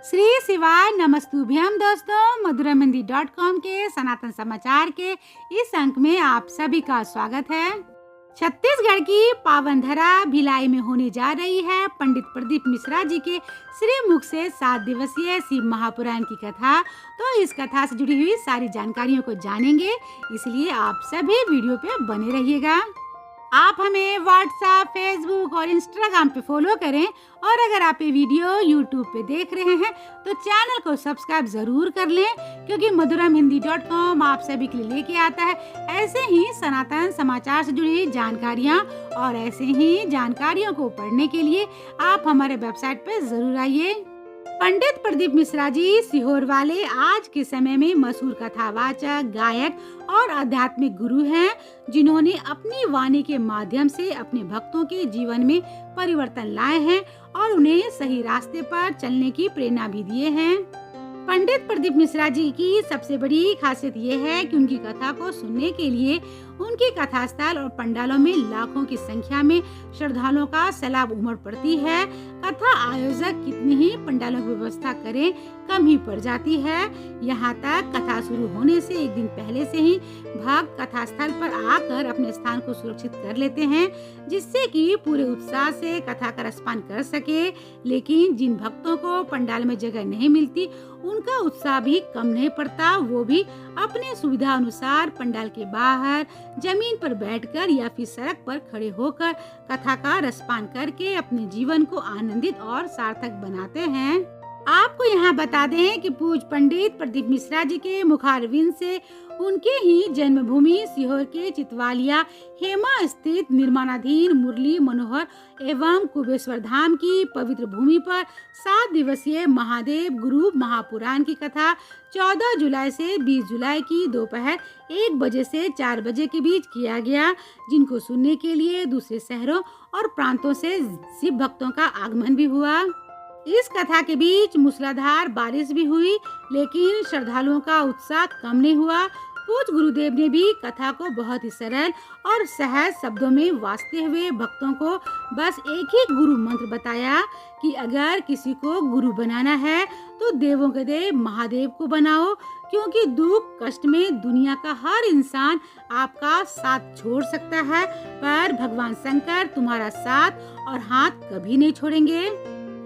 श्री शिवाय नमस्तुभ्यम दोस्तों, मधुरामहिंदी.com के सनातन समाचार के इस अंक में आप सभी का स्वागत है। छत्तीसगढ़ की पावन धरा भिलाई में होने जा रही है पंडित प्रदीप मिश्रा जी के श्रीमुख से 7 दिवसीय शिव महापुराण की कथा। तो इस कथा से जुड़ी हुई सारी जानकारियों को जानेंगे, इसलिए आप सभी वीडियो पे बने रहिएगा। आप हमें व्हाट्सएप, फेसबुक और इंस्टाग्राम पे फॉलो करें और अगर आप ये वीडियो यूट्यूब पे देख रहे हैं तो चैनल को सब्सक्राइब जरूर कर लें, क्योंकि मधुरामहिंदी.com आप सभी के लिए लेके आता है ऐसे ही सनातन समाचार से जुड़ी जानकारियां। और ऐसे ही जानकारियों को पढ़ने के लिए आप हमारे वेबसाइट पे जरूर आइए। पंडित प्रदीप मिश्रा जी सीहोर वाले आज के समय में मशहूर कथावाचक, गायक और आध्यात्मिक गुरु हैं, जिन्होंने अपनी वाणी के माध्यम से अपने भक्तों के जीवन में परिवर्तन लाए हैं और उन्हें सही रास्ते पर चलने की प्रेरणा भी दिए हैं। पंडित प्रदीप मिश्रा जी की सबसे बड़ी खासियत ये है कि उनकी कथा को सुनने के लिए उनके कथा स्थल और पंडालों में लाखों की संख्या में श्रद्धालुओं का सैलाब उमड़ पड़ती है। कथा आयोजक कितनी ही पंडालों की व्यवस्था करें, कम ही पड़ जाती है। यहाँ तक कथा शुरू होने से एक दिन पहले से ही भक्त कथा स्थल पर आकर अपने स्थान को सुरक्षित कर लेते हैं, जिससे कि पूरे उत्साह से कथा का रसपान कर सके। लेकिन जिन भक्तों को पंडाल में जगह नहीं मिलती, उनका उत्साह भी कम नहीं पड़ता। वो भी अपने सुविधा अनुसार पंडाल के बाहर जमीन पर बैठकर या फिर सड़क पर खड़े होकर कथा का रसपान करके अपने जीवन को आनंदित और सार्थक बनाते हैं। आपको यहाँ बता दें कि पूज्य पंडित प्रदीप मिश्रा जी के मुखारविंद से उनके ही जन्मभूमि सीहोर के चितवालिया हेमा स्थित निर्माणाधीन मुरली मनोहर एवं कुबेश्वर धाम की पवित्र भूमि पर 7 दिवसीय महादेव गुरु महापुराण की कथा 14 जुलाई से 20 जुलाई की दोपहर 1 बजे से 4 बजे के बीच किया गया, जिनको सुनने के लिए दूसरे शहरों और प्रांतों से शिव भक्तों का आगमन भी हुआ। इस कथा के बीच मूसलाधार बारिश भी हुई, लेकिन श्रद्धालुओं का उत्साह कम नहीं हुआ। पूज्य गुरुदेव ने भी कथा को बहुत ही सरल और सहज शब्दों में वास्ते हुए भक्तों को बस एक ही गुरु मंत्र बताया कि अगर किसी को गुरु बनाना है तो देवों के देव महादेव को बनाओ, क्योंकि दुख कष्ट में दुनिया का हर इंसान आपका साथ छोड़ सकता है, पर भगवान शंकर तुम्हारा साथ और हाथ कभी नहीं छोड़ेंगे।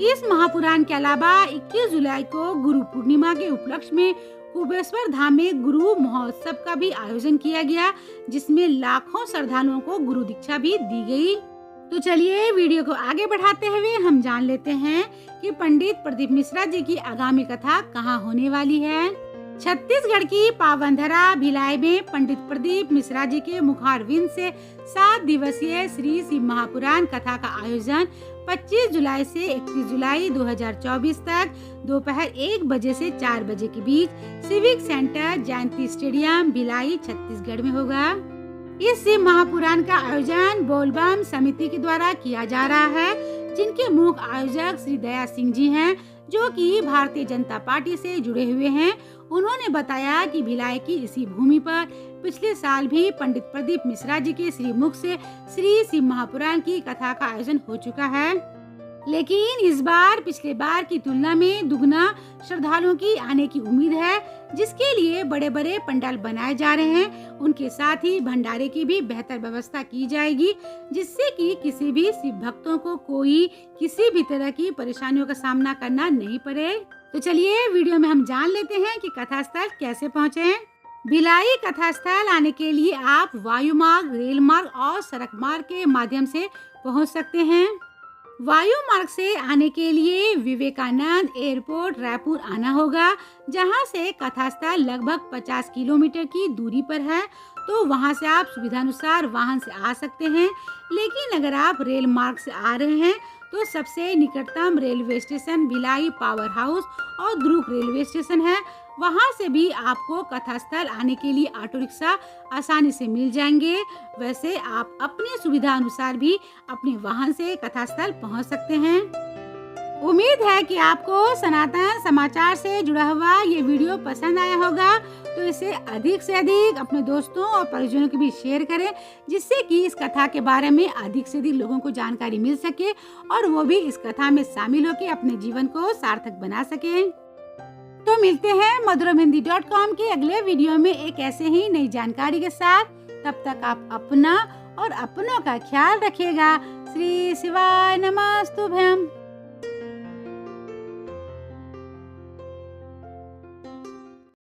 इस महापुराण के अलावा 21 जुलाई को गुरु पूर्णिमा के उपलक्ष्य में कुबेश्वर धाम में गुरु महोत्सव का भी आयोजन किया गया, जिसमें लाखों श्रद्धालुओं को गुरु दीक्षा भी दी गई। तो चलिए वीडियो को आगे बढ़ाते हुए हम जान लेते हैं कि पंडित प्रदीप मिश्रा जी की आगामी कथा कहाँ होने वाली है। छत्तीसगढ़ की पावन धरा भिलाई में पंडित प्रदीप मिश्रा जी के मुखारविंद से 7 दिवसीय श्री शिव महापुराण कथा का आयोजन 25 जुलाई से 31 जुलाई 2024 तक दोपहर 1 बजे से 4 बजे के बीच सिविक सेंटर जयंती स्टेडियम भिलाई छत्तीसगढ़ में होगा। इस शिव महापुराण का आयोजन बोलबम समिति के द्वारा किया जा रहा है, जिनके मुख्य आयोजक श्री दया सिंह जी हैं, जो कि भारतीय जनता पार्टी से जुड़े हुए हैं। उन्होंने बताया कि भिलाई की इसी भूमि पर पिछले साल भी पंडित प्रदीप मिश्रा जी के श्रीमुख से श्री शिव महापुराण की कथा का आयोजन हो चुका है, लेकिन इस बार पिछले बार की तुलना में दुगना श्रद्धालुओं की आने की उम्मीद है, जिसके लिए बड़े बड़े पंडाल बनाए जा रहे हैं। उनके साथ ही भंडारे की भी बेहतर व्यवस्था की जाएगी, जिससे कि किसी भी शिव भक्तों को कोई किसी भी तरह की परेशानियों का सामना करना नहीं पड़े। तो चलिए वीडियो में हम जान लेते हैं कि कथा स्थल कैसे पहुँचे। भिलाई कथा स्थल आने के लिए आप वायु मार्ग, रेल मार्ग और सड़क मार्ग के माध्यम से पहुँच सकते हैं। वायु मार्ग से आने के लिए विवेकानंद एयरपोर्ट रायपुर आना होगा, जहां से कथा स्थल लगभग 50 किलोमीटर की दूरी पर है। तो वहां से आप सुविधानुसार वाहन से आ सकते हैं। लेकिन अगर आप रेल मार्ग से आ रहे हैं तो सबसे निकटतम railway station Bhilai power house और दुर्ग रेलवे स्टेशन है। वहां से भी आपको कथा स्थल आने के लिए ऑटो रिक्शा आसानी से मिल जाएंगे। वैसे आप अपनी सुविधा अनुसार भी अपने वाहन से कथा स्थल पहुंच सकते हैं। उम्मीद है कि आपको सनातन समाचार से जुड़ा हुआ ये वीडियो पसंद आया होगा तो इसे अधिक से अधिक अपने दोस्तों और परिजनों के बीच शेयर करें, जिससे कि इस कथा के बारे में अधिक से अधिक लोगों को जानकारी मिल सके और वो भी इस कथा में शामिल होकर अपने जीवन को सार्थक बना सके। तो मिलते हैं madhuramhindi.com के अगले वीडियो में एक ऐसे ही नई जानकारी के साथ। तब तक आप अपना और अपनों का ख्याल रखिएगा। श्री शिवाय नमस्तुभ्यम।